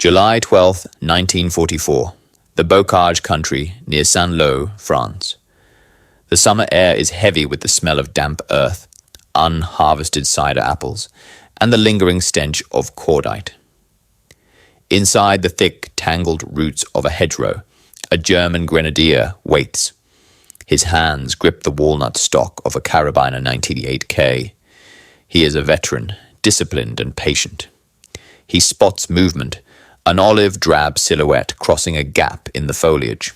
July 12, 1944. The Bocage country near Saint-Lô, France. The summer air is heavy with the smell of damp earth, unharvested cider apples, and the lingering stench of cordite. Inside the thick, tangled roots of a hedgerow, a German grenadier waits. His hands grip the walnut stock of a carabiner 98K. He is a veteran, disciplined and patient. He spots movement, an olive-drab silhouette crossing a gap in the foliage.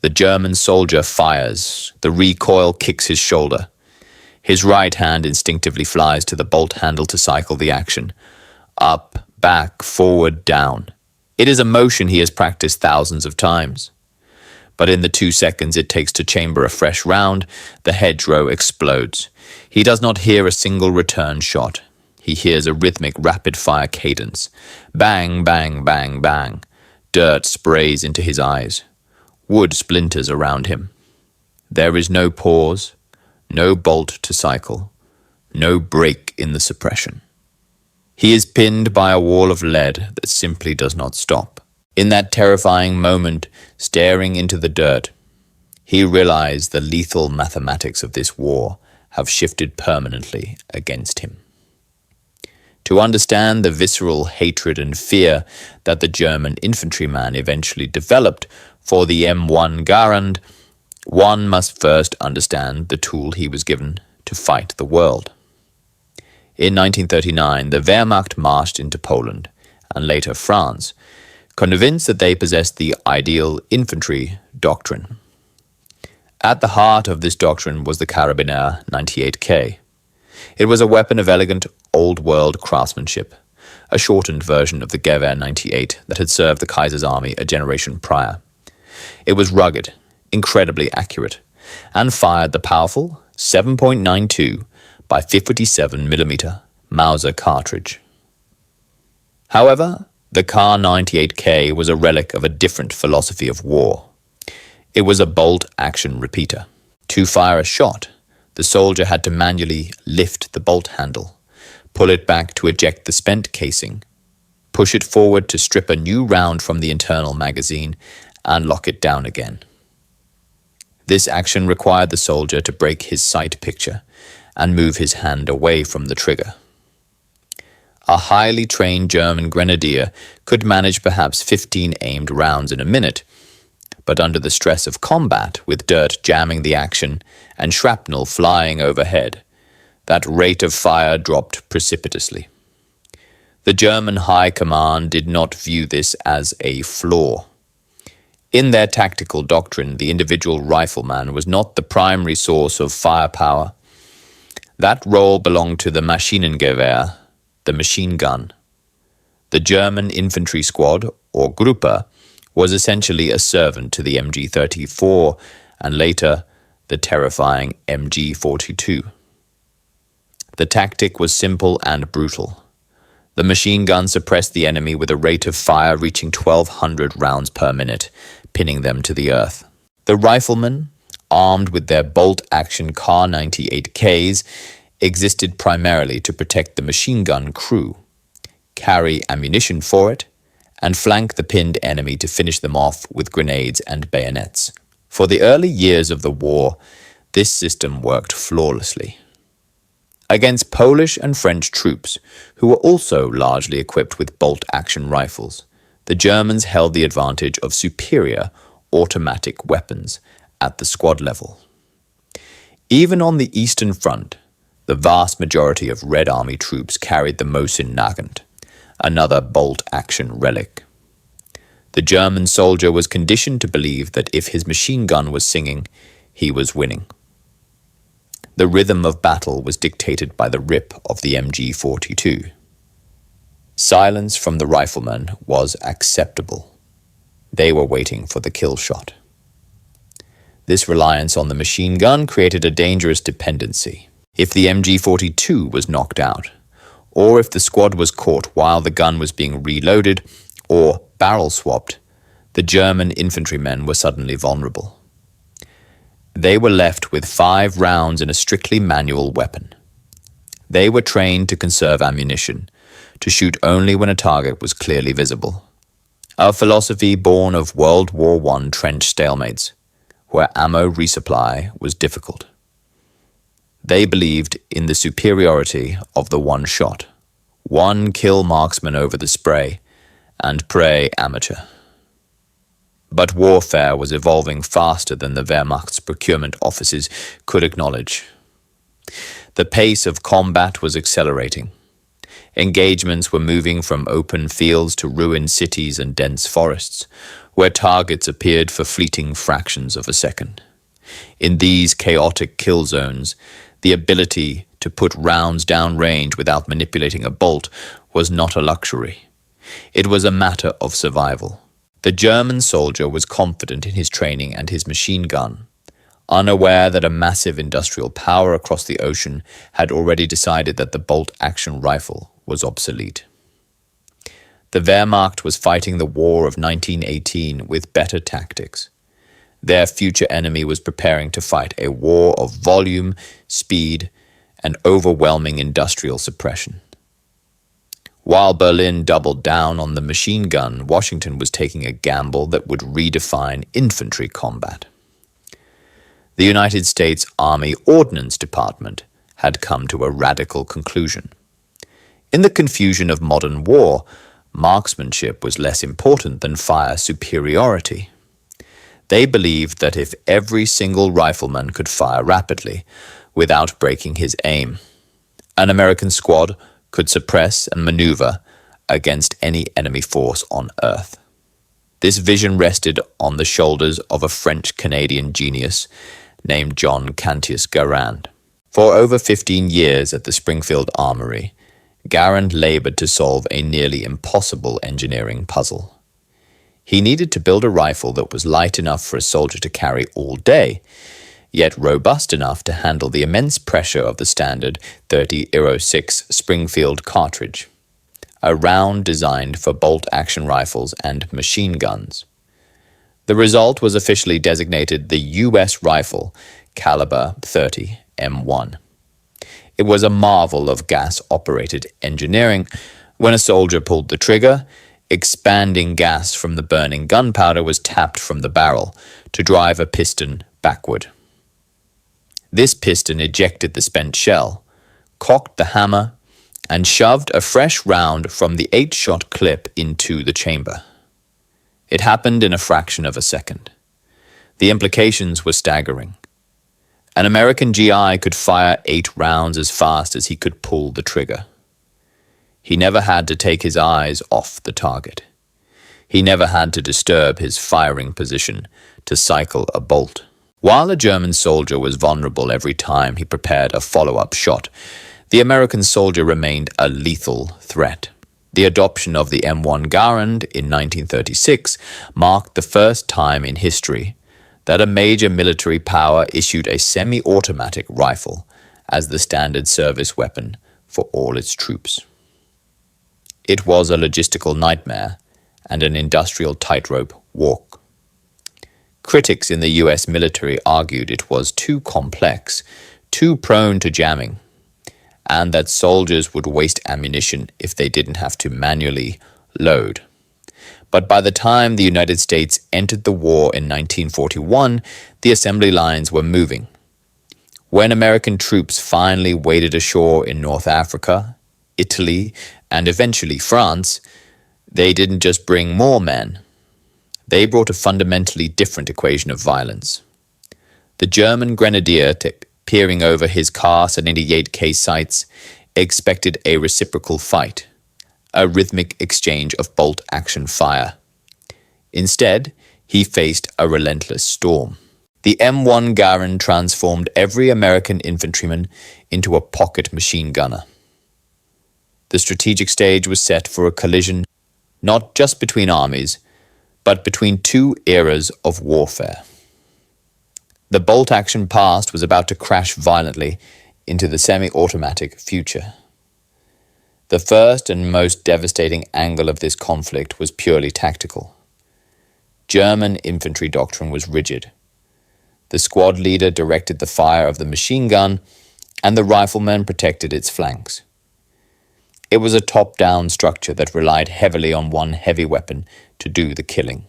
The German soldier fires. The recoil kicks his shoulder. His right hand instinctively flies to the bolt handle to cycle the action. Up, back, forward, down. It is a motion he has practiced thousands of times. But in the 2 seconds it takes to chamber a fresh round, the hedgerow explodes. He does not hear a single return shot. He hears a rhythmic rapid-fire cadence. Bang, bang, bang, bang. Dirt sprays into his eyes. Wood splinters around him. There is no pause, no bolt to cycle, no break in the suppression. He is pinned by a wall of lead that simply does not stop. In that terrifying moment, staring into the dirt, he realized the lethal mathematics of this war have shifted permanently against him. To understand the visceral hatred and fear that the German infantryman eventually developed for the M1 Garand, one must first understand the tool he was given to fight the world. In 1939, the Wehrmacht marched into Poland, and later France, convinced that they possessed the ideal infantry doctrine. At the heart of this doctrine was the Carabiner 98K. It was a weapon of elegant, old-world craftsmanship, a shortened version of the Gewehr 98 that had served the Kaiser's army a generation prior. It was rugged, incredibly accurate, and fired the powerful 7.92 by 57mm Mauser cartridge. However, the Kar 98K was a relic of a different philosophy of war. It was a bolt-action repeater. To fire a shot, the soldier had to manually lift the bolt handle, pull it back to eject the spent casing, push it forward to strip a new round from the internal magazine, and lock it down again. This action required the soldier to break his sight picture and move his hand away from the trigger. A highly trained German grenadier could manage perhaps 15 aimed rounds in a minute, but under the stress of combat, with dirt jamming the action and shrapnel flying overhead, that rate of fire dropped precipitously. The German High Command did not view this as a flaw. In their tactical doctrine, the individual rifleman was not the primary source of firepower. That role belonged to the Maschinengewehr, the machine gun. The German infantry squad, or Gruppe, was essentially a servant to the MG-34 and later the terrifying MG-42. The tactic was simple and brutal. The machine gun suppressed the enemy with a rate of fire reaching 1,200 rounds per minute, pinning them to the earth. The riflemen, armed with their bolt-action Kar 98Ks, existed primarily to protect the machine gun crew, carry ammunition for it, and flank the pinned enemy to finish them off with grenades and bayonets. For the early years of the war, this system worked flawlessly. Against Polish and French troops, who were also largely equipped with bolt-action rifles, the Germans held the advantage of superior automatic weapons at the squad level. Even on the Eastern Front, the vast majority of Red Army troops carried the Mosin Nagant, another bolt-action relic. The German soldier was conditioned to believe that if his machine gun was singing, he was winning. The rhythm of battle was dictated by the rip of the MG-42. Silence from the riflemen was acceptable. They were waiting for the kill shot. This reliance on the machine gun created a dangerous dependency. If the MG-42 was knocked out, or if the squad was caught while the gun was being reloaded or barrel swapped, the German infantrymen were suddenly vulnerable. They were left with 5 rounds in a strictly manual weapon. They were trained to conserve ammunition, to shoot only when a target was clearly visible. A philosophy born of World War I trench stalemates, where ammo resupply was difficult. They believed in the superiority of the one shot, one kill marksman over the spray, and prey amateur. But warfare was evolving faster than the Wehrmacht's procurement offices could acknowledge. The pace of combat was accelerating. Engagements were moving from open fields to ruined cities and dense forests, where targets appeared for fleeting fractions of a second. In these chaotic kill zones, the ability to put rounds downrange without manipulating a bolt was not a luxury. It was a matter of survival. The German soldier was confident in his training and his machine gun, unaware that a massive industrial power across the ocean had already decided that the bolt-action rifle was obsolete. The Wehrmacht was fighting the war of 1918 with better tactics. Their future enemy was preparing to fight a war of volume, speed, and overwhelming industrial suppression. While Berlin doubled down on the machine gun, Washington was taking a gamble that would redefine infantry combat. The United States Army Ordnance Department had come to a radical conclusion. In the confusion of modern war, marksmanship was less important than fire superiority. They believed that if every single rifleman could fire rapidly, without breaking his aim, an American squad could suppress and maneuver against any enemy force on Earth. This vision rested on the shoulders of a French-Canadian genius named John Garand. For over 15 years at the Springfield Armory, Garand labored to solve a nearly impossible engineering puzzle. He needed to build a rifle that was light enough for a soldier to carry all day, yet robust enough to handle the immense pressure of the standard .30-06 Springfield cartridge, a round designed for bolt-action rifles and machine guns. The result was officially designated the U.S. rifle caliber .30 M1. It was a marvel of gas-operated engineering. When a soldier pulled the trigger, expanding gas from the burning gunpowder was tapped from the barrel to drive a piston backward. This piston ejected the spent shell, cocked the hammer, and shoved a fresh round from the 8-shot clip into the chamber. It happened in a fraction of a second. The implications were staggering. An American GI could fire 8 rounds as fast as he could pull the trigger. He never had to take his eyes off the target. He never had to disturb his firing position to cycle a bolt. While a German soldier was vulnerable every time he prepared a follow-up shot, the American soldier remained a lethal threat. The adoption of the M1 Garand in 1936 marked the first time in history that a major military power issued a semi-automatic rifle as the standard service weapon for all its troops. It was a logistical nightmare and an industrial tightrope walk. Critics in the US military argued it was too complex, too prone to jamming, and that soldiers would waste ammunition if they didn't have to manually load. But by the time the United States entered the war in 1941, the assembly lines were moving. When American troops finally waded ashore in North Africa, Italy, and eventually France, they didn't just bring more men. They brought a fundamentally different equation of violence. The German grenadier, peering over his Kar-78K sights, expected a reciprocal fight, a rhythmic exchange of bolt-action fire. Instead, he faced a relentless storm. The M1 Garand transformed every American infantryman into a pocket machine gunner. The strategic stage was set for a collision not just between armies, but between two eras of warfare. The bolt-action past was about to crash violently into the semi-automatic future. The first and most devastating angle of this conflict was purely tactical. German infantry doctrine was rigid. The squad leader directed the fire of the machine gun, and the rifleman protected its flanks. It was a top-down structure that relied heavily on one heavy weapon to do the killing.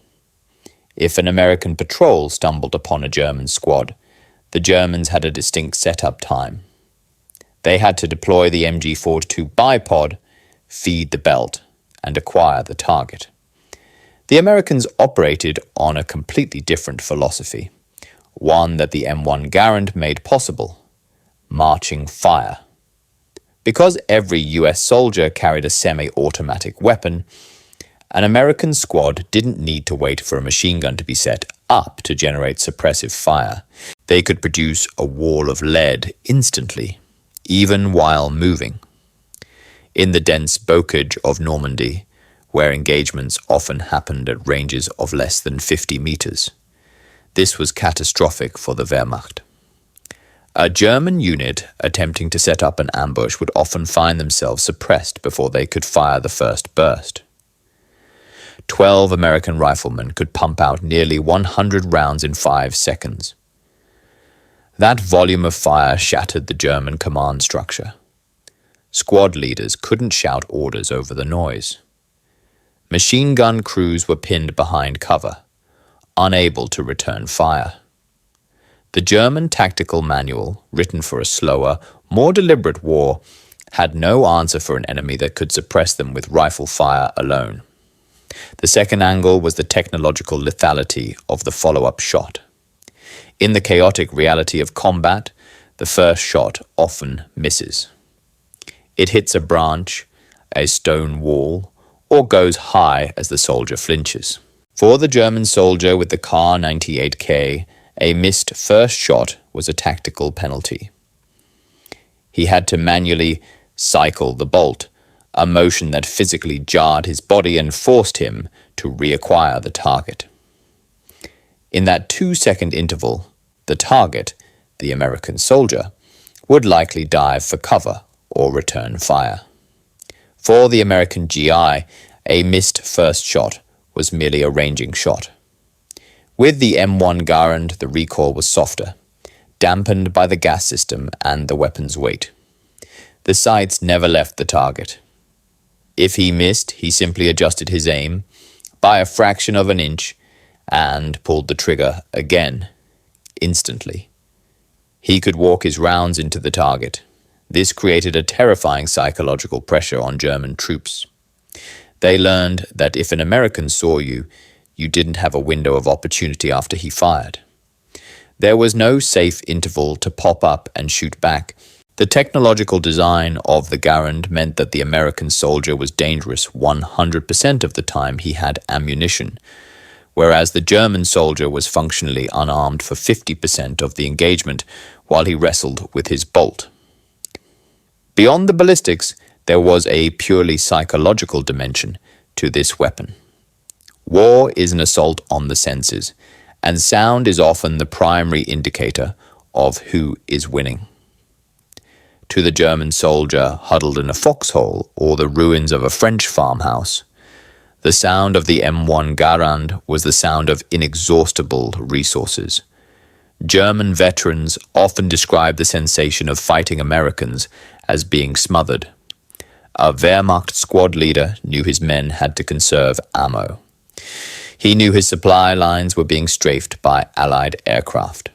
If an American patrol stumbled upon a German squad, the Germans had a distinct setup time. They had to deploy the MG-42 bipod, feed the belt, and acquire the target. The Americans operated on a completely different philosophy, one that the M1 Garand made possible: marching fire. Because every US soldier carried a semi-automatic weapon, an American squad didn't need to wait for a machine gun to be set up to generate suppressive fire. They could produce a wall of lead instantly, even while moving. In the dense bocage of Normandy, where engagements often happened at ranges of less than 50 meters, this was catastrophic for the Wehrmacht. A German unit attempting to set up an ambush would often find themselves suppressed before they could fire the first burst. 12 American riflemen could pump out nearly 100 rounds in 5 seconds. That volume of fire shattered the German command structure. Squad leaders couldn't shout orders over the noise. Machine gun crews were pinned behind cover, unable to return fire. The German tactical manual, written for a slower, more deliberate war, had no answer for an enemy that could suppress them with rifle fire alone. The second angle was the technological lethality of the follow-up shot. In the chaotic reality of combat, the first shot often misses. It hits a branch, a stone wall, or goes high as the soldier flinches. For the German soldier with the Kar 98K, a missed first shot was a tactical penalty. He had to manually cycle the bolt, a motion that physically jarred his body and forced him to reacquire the target. In that 2-second interval, the target, the American soldier, would likely dive for cover or return fire. For the American GI, a missed first shot was merely a ranging shot. With the M1 Garand, the recoil was softer, dampened by the gas system and the weapon's weight. The sights never left the target. If he missed, he simply adjusted his aim by a fraction of an inch and pulled the trigger again, instantly. He could walk his rounds into the target. This created a terrifying psychological pressure on German troops. They learned that if an American saw you, you didn't have a window of opportunity after he fired. There was no safe interval to pop up and shoot back. The technological design of the Garand meant that the American soldier was dangerous 100% of the time he had ammunition, whereas the German soldier was functionally unarmed for 50% of the engagement while he wrestled with his bolt. Beyond the ballistics, there was a purely psychological dimension to this weapon. War is an assault on the senses, and sound is often the primary indicator of who is winning. To the German soldier huddled in a foxhole or the ruins of a French farmhouse, the sound of the M1 Garand was the sound of inexhaustible resources. German veterans often describe the sensation of fighting Americans as being smothered. A Wehrmacht squad leader knew his men had to conserve ammo. He knew his supply lines were being strafed by Allied aircraft.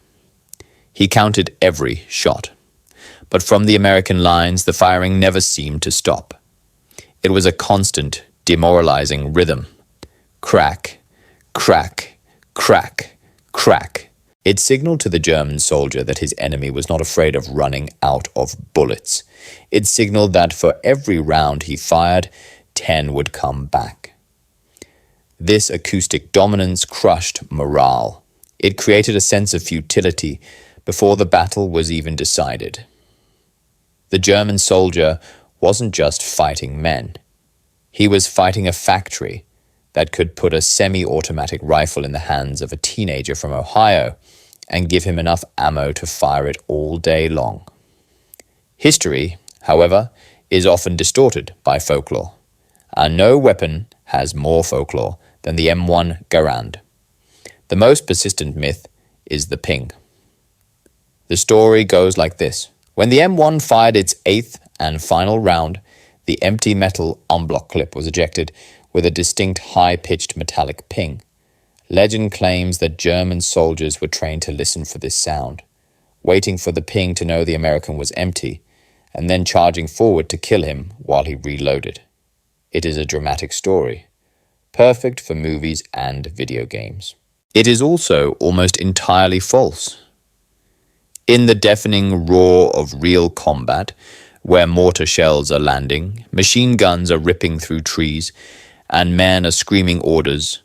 He counted every shot. But from the American lines, the firing never seemed to stop. It was a constant, demoralizing rhythm. Crack, crack, crack, crack. It signaled to the German soldier that his enemy was not afraid of running out of bullets. It signaled that for every round he fired, 10 would come back. This acoustic dominance crushed morale. It created a sense of futility before the battle was even decided. The German soldier wasn't just fighting men. He was fighting a factory that could put a semi-automatic rifle in the hands of a teenager from Ohio and give him enough ammo to fire it all day long. History, however, is often distorted by folklore, and no weapon has more folklore than the M1 Garand. The most persistent myth is the ping. The story goes like this. When the M1 fired its 8th and final round, The empty metal en bloc clip was ejected with a distinct high-pitched metallic ping. Legend claims that German soldiers were trained to listen for this sound, waiting for the ping to know the American was empty, and then charging forward to kill him while he reloaded. It is a dramatic story, perfect for movies and video games. It is also almost entirely false. In the deafening roar of real combat, where mortar shells are landing, machine guns are ripping through trees, and men are screaming orders,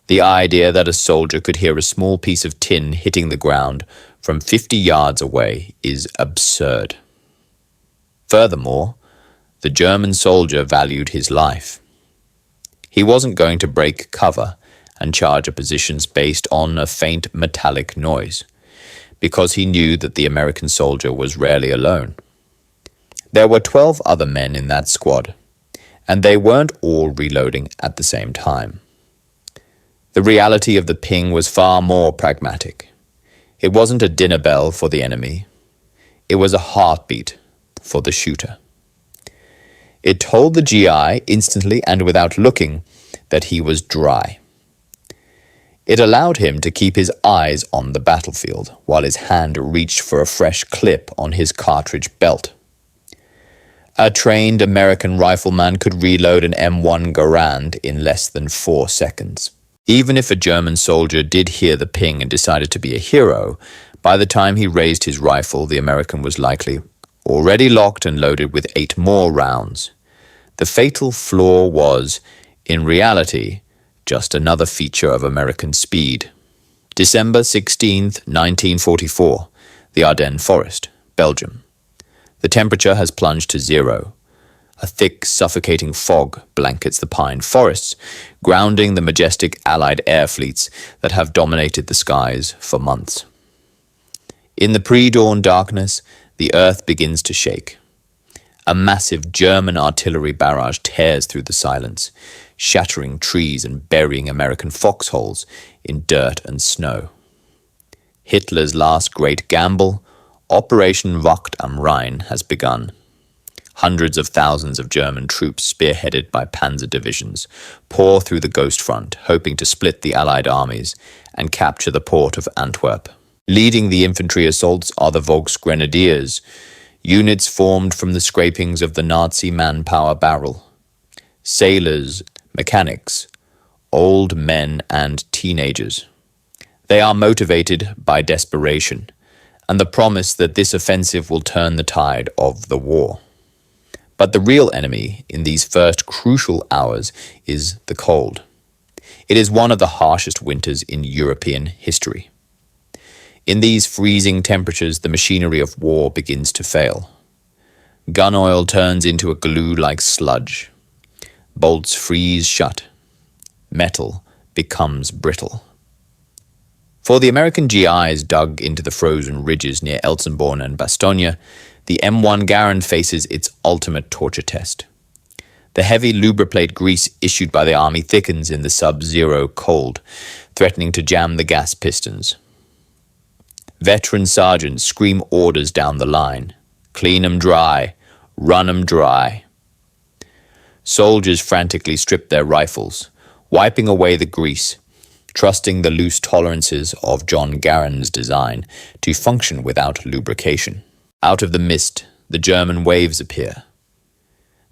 the idea that a soldier could hear a small piece of tin hitting the ground from 50 yards away is absurd. Furthermore, the German soldier valued his life. He wasn't going to break cover and charge at positions based on a faint metallic noise, because he knew that the American soldier was rarely alone. There were 12 other men in that squad, and they weren't all reloading at the same time. The reality of the ping was far more pragmatic. It wasn't a dinner bell for the enemy. It was a heartbeat for the shooter. It told the GI instantly and without looking that he was dry. It allowed him to keep his eyes on the battlefield while his hand reached for a fresh clip on his cartridge belt. A trained American rifleman could reload an M1 Garand in less than 4 seconds. Even if a German soldier did hear the ping and decided to be a hero, by the time he raised his rifle, the American was likely already locked and loaded with 8 more rounds. The fatal flaw was, in reality, just another feature of American speed. December 16th, 1944, the Ardennes Forest, Belgium. The temperature has plunged to 0. A thick, suffocating fog blankets the pine forests, grounding the majestic Allied air fleets that have dominated the skies for months. In the pre-dawn darkness, the earth begins to shake. A massive German artillery barrage tears through the silence, shattering trees and burying American foxholes in dirt and snow. Hitler's last great gamble, Operation Wacht am Rhein, has begun. Hundreds of thousands of German troops, spearheaded by panzer divisions, pour through the Ghost Front, hoping to split the Allied armies and capture the port of Antwerp. Leading the infantry assaults are the Volksgrenadiers, units formed from the scrapings of the Nazi manpower barrel. Sailors, mechanics, old men and teenagers. They are motivated by desperation and the promise that this offensive will turn the tide of the war. But the real enemy in these first crucial hours is the cold. It is one of the harshest winters in European history. In these freezing temperatures, the machinery of war begins to fail. Gun oil turns into a glue-like sludge. Bolts freeze shut. Metal becomes brittle. For the American GIs dug into the frozen ridges near Elsenborn and Bastogne, the M1 Garand faces its ultimate torture test. The heavy lubriplate grease issued by the army thickens in the sub-zero cold, threatening to jam the gas pistons. Veteran sergeants scream orders down the line. Clean 'em dry, run 'em dry. Soldiers frantically strip their rifles, wiping away the grease, trusting the loose tolerances of John Garand's design to function without lubrication. Out of the mist, the German waves appear.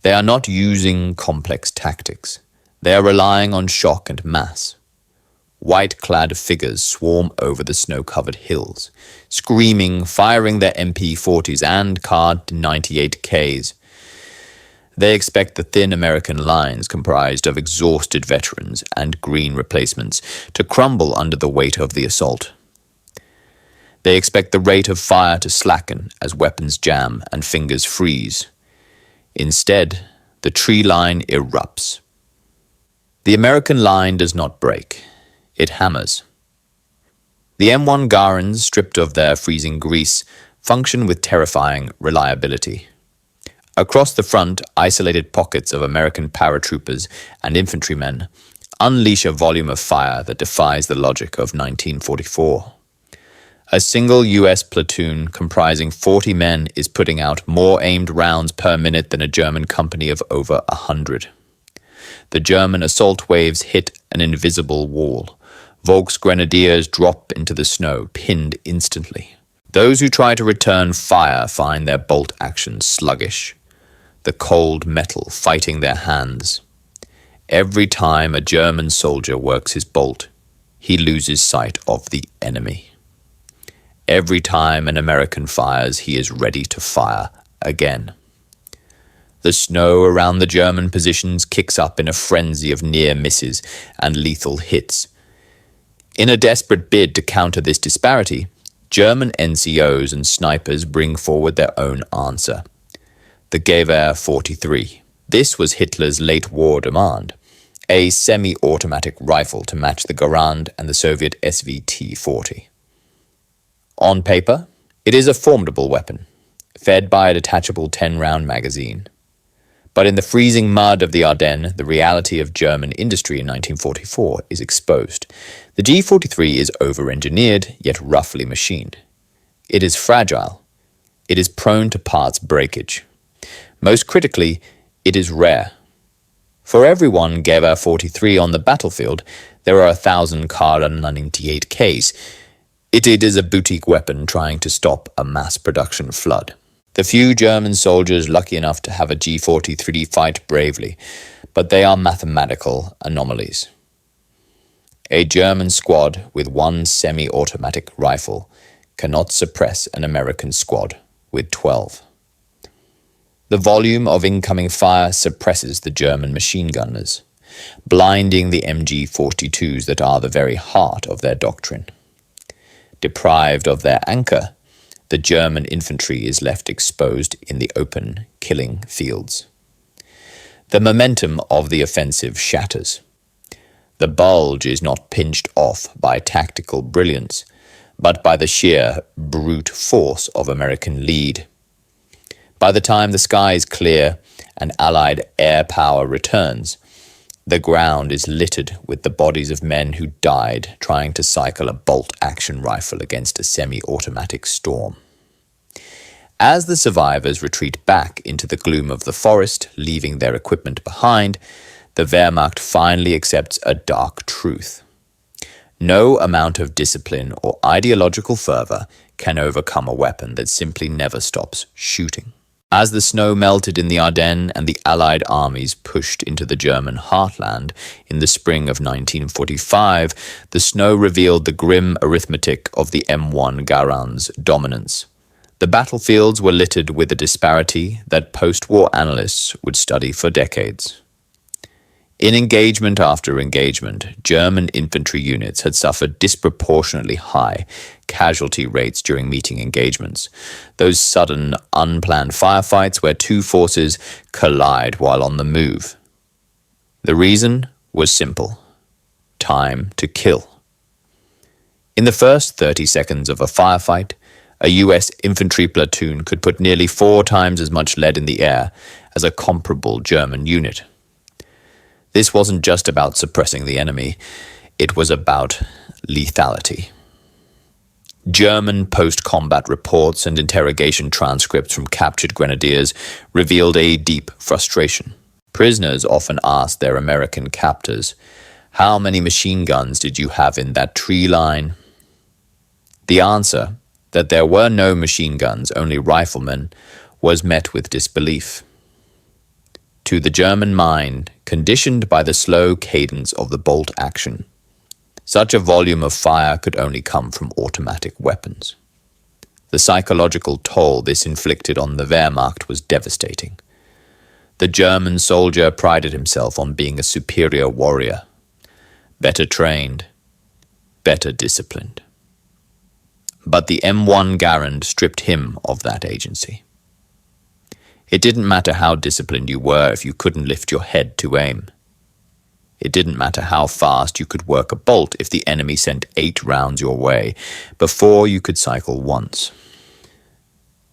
They are not using complex tactics. They are relying on shock and mass. White-clad figures swarm over the snow-covered hills, screaming, firing their MP-40s and Kar 98Ks. They expect the thin American lines, comprised of exhausted veterans and green replacements, to crumble under the weight of the assault. They expect the rate of fire to slacken as weapons jam and fingers freeze. Instead, the tree line erupts. The American line does not break. It hammers. The M1 Garands, stripped of their freezing grease, function with terrifying reliability. Across the front, isolated pockets of American paratroopers and infantrymen unleash a volume of fire that defies the logic of 1944. A single US platoon comprising 40 men is putting out more aimed rounds per minute than a German company of over 100. The German assault waves hit an invisible wall. Volksgrenadiers drop into the snow, pinned instantly. Those who try to return fire find their bolt action sluggish, the cold metal fighting their hands. Every time a German soldier works his bolt, he loses sight of the enemy. Every time an American fires, he is ready to fire again. The snow around the German positions kicks up in a frenzy of near misses and lethal hits. In a desperate bid to counter this disparity, German NCOs and snipers bring forward their own answer. The Gewehr 43. This was Hitler's late war demand, a semi-automatic rifle to match the Garand and the Soviet SVT-40. On paper, it is a formidable weapon, fed by a detachable 10-round magazine. But in the freezing mud of the Ardennes, the reality of German industry in 1944 is exposed. The G43 is over-engineered, yet roughly machined. It is fragile. It is prone to parts breakage. Most critically, it is rare. For every one Gewehr 43 on the battlefield, there are 1,000 Kar 98Ks. It is a boutique weapon trying to stop a mass production flood. The few German soldiers lucky enough to have a G43 fight bravely, but they are mathematical anomalies. A German squad with one semi-automatic rifle cannot suppress an American squad with 12. The volume of incoming fire suppresses the German machine gunners, blinding the MG42s that are the very heart of their doctrine. Deprived of their anchor, the German infantry is left exposed in the open, killing fields. The momentum of the offensive shatters. The Bulge is not pinched off by tactical brilliance, but by the sheer brute force of American lead. By the time the sky is clear and Allied air power returns, the ground is littered with the bodies of men who died trying to cycle a bolt-action rifle against a semi-automatic storm. As the survivors retreat back into the gloom of the forest, leaving their equipment behind, the Wehrmacht finally accepts a dark truth. No amount of discipline or ideological fervor can overcome a weapon that simply never stops shooting. As the snow melted in the Ardennes and the Allied armies pushed into the German heartland in the spring of 1945, the snow revealed the grim arithmetic of the M1 Garand's dominance. The battlefields were littered with a disparity that post-war analysts would study for decades. In engagement after engagement, German infantry units had suffered disproportionately high casualty rates during meeting engagements, those sudden, unplanned firefights where two forces collide while on the move. The reason was simple: time to kill. In the first 30 seconds of a firefight, a US infantry platoon could put nearly 4 times as much lead in the air as a comparable German unit. This wasn't just about suppressing the enemy, it was about lethality. German post-combat reports and interrogation transcripts from captured grenadiers revealed a deep frustration. Prisoners often asked their American captors, "How many machine guns did you have in that tree line?" The answer, that there were no machine guns, only riflemen, was met with disbelief. To the German mind, conditioned by the slow cadence of the bolt action, such a volume of fire could only come from automatic weapons. The psychological toll this inflicted on the Wehrmacht was devastating. The German soldier prided himself on being a superior warrior, better trained, better disciplined. But the M1 Garand stripped him of that agency. It didn't matter how disciplined you were if you couldn't lift your head to aim. It didn't matter how fast you could work a bolt if the enemy sent 8 rounds your way before you could cycle once.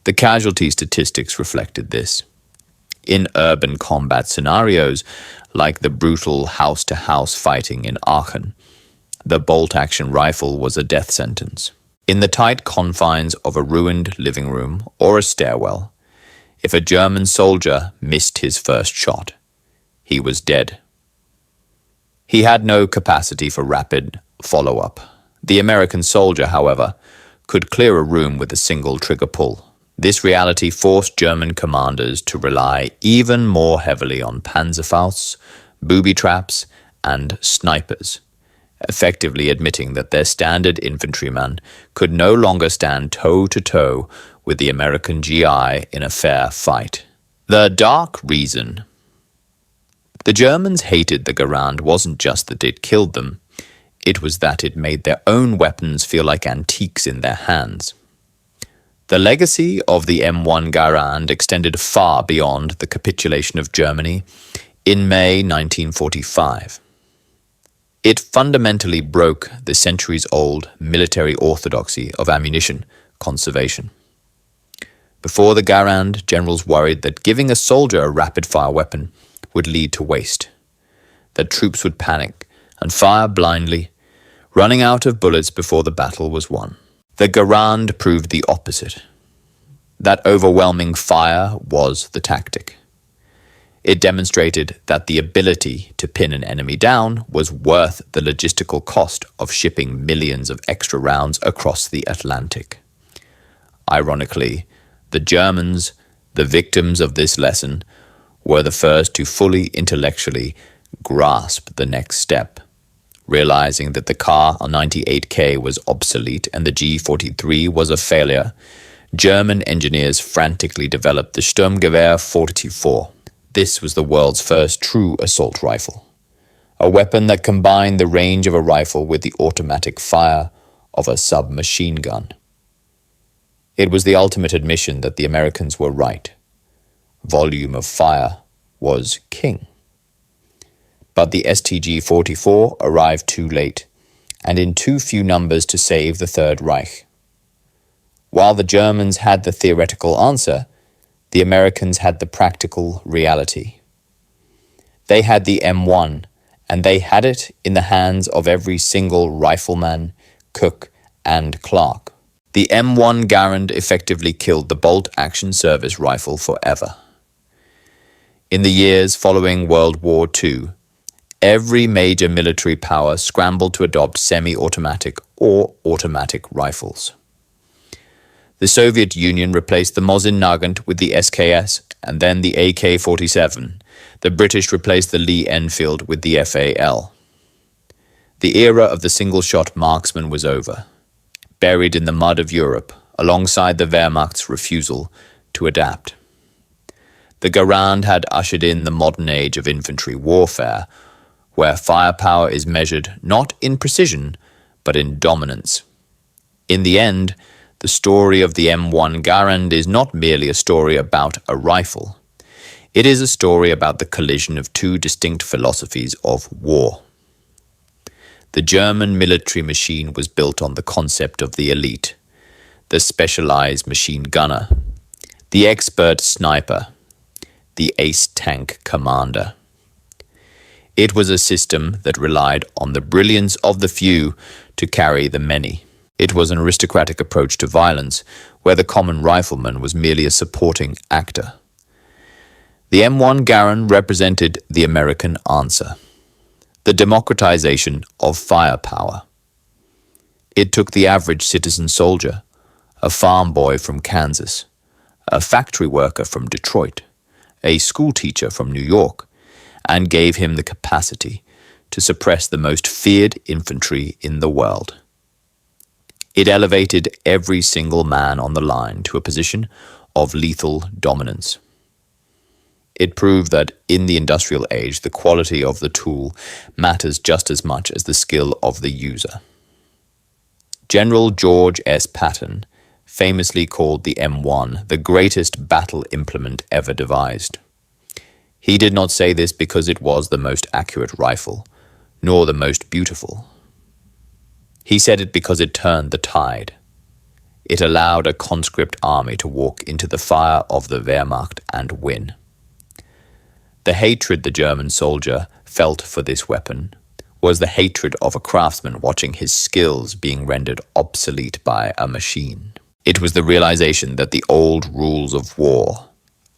The casualty statistics reflected this. In urban combat scenarios, like the brutal house-to-house fighting in Aachen, the bolt-action rifle was a death sentence. In the tight confines of a ruined living room or a stairwell, if a German soldier missed his first shot, he was dead. He had no capacity for rapid follow-up. The American soldier, however, could clear a room with a single trigger pull. This reality forced German commanders to rely even more heavily on Panzerfausts, booby traps, and snipers, effectively admitting that their standard infantryman could no longer stand toe-to-toe with the American GI in a fair fight. The dark reason. The Germans hated the Garand wasn't just that it killed them, it was that it made their own weapons feel like antiques in their hands. The legacy of the M1 Garand extended far beyond the capitulation of Germany in May 1945. It fundamentally broke the centuries-old military orthodoxy of ammunition conservation. Before the Garand, generals worried that giving a soldier a rapid-fire weapon would lead to waste, that troops would panic and fire blindly, running out of bullets before the battle was won. The Garand proved the opposite. That overwhelming fire was the tactic. It demonstrated that the ability to pin an enemy down was worth the logistical cost of shipping millions of extra rounds across the Atlantic. Ironically, the Germans, the victims of this lesson, were the first to fully intellectually grasp the next step. Realizing that the Kar 98K was obsolete and the G43 was a failure, German engineers frantically developed the Sturmgewehr 44. This was the world's first true assault rifle, a weapon that combined the range of a rifle with the automatic fire of a submachine gun. It was the ultimate admission that the Americans were right. Volume of fire was king. But the STG-44 arrived too late, and in too few numbers to save the Third Reich. While the Germans had the theoretical answer, the Americans had the practical reality. They had the M1, and they had it in the hands of every single rifleman, cook, and clerk. The M1 Garand effectively killed the bolt-action service rifle forever. In the years following World War II, every major military power scrambled to adopt semi-automatic or automatic rifles. The Soviet Union replaced the Mosin Nagant with the SKS and then the AK-47. The British replaced the Lee Enfield with the FAL. The era of the single-shot marksman was over, buried in the mud of Europe alongside the Wehrmacht's refusal to adapt. The Garand had ushered in the modern age of infantry warfare, where firepower is measured not in precision, but in dominance. In the end, the story of the M1 Garand is not merely a story about a rifle. It is a story about the collision of two distinct philosophies of war. The German military machine was built on the concept of the elite, the specialized machine gunner, the expert sniper, the ace tank commander. It was a system that relied on the brilliance of the few to carry the many. It was an aristocratic approach to violence, where the common rifleman was merely a supporting actor. The M1 Garand represented the American answer, the democratization of firepower. It took the average citizen soldier, a farm boy from Kansas, a factory worker from Detroit, a schoolteacher from New York, and gave him the capacity to suppress the most feared infantry in the world. It elevated every single man on the line to a position of lethal dominance. It proved that in the industrial age, the quality of the tool matters just as much as the skill of the user. General George S. Patton famously called the M1 the greatest battle implement ever devised. He did not say this because it was the most accurate rifle, nor the most beautiful. He said it because it turned the tide. It allowed a conscript army to walk into the fire of the Wehrmacht and win. The hatred the German soldier felt for this weapon was the hatred of a craftsman watching his skills being rendered obsolete by a machine. It was the realization that the old rules of war,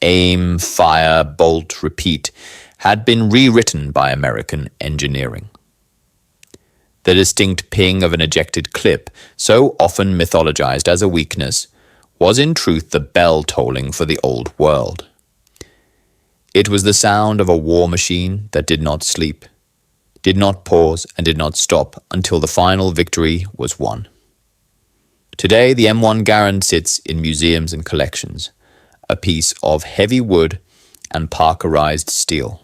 aim, fire, bolt, repeat, had been rewritten by American engineering. The distinct ping of an ejected clip, so often mythologized as a weakness, was in truth the bell tolling for the old world. It was the sound of a war machine that did not sleep, did not pause, and did not stop until the final victory was won. Today, the M1 Garand sits in museums and collections, a piece of heavy wood and Parkerized steel.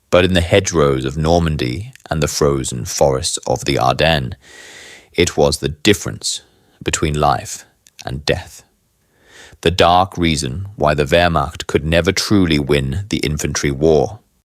But in the hedgerows of Normandy and the frozen forests of the Ardennes, it was the difference between life and death. The dark reason why the Wehrmacht could never truly win the infantry war.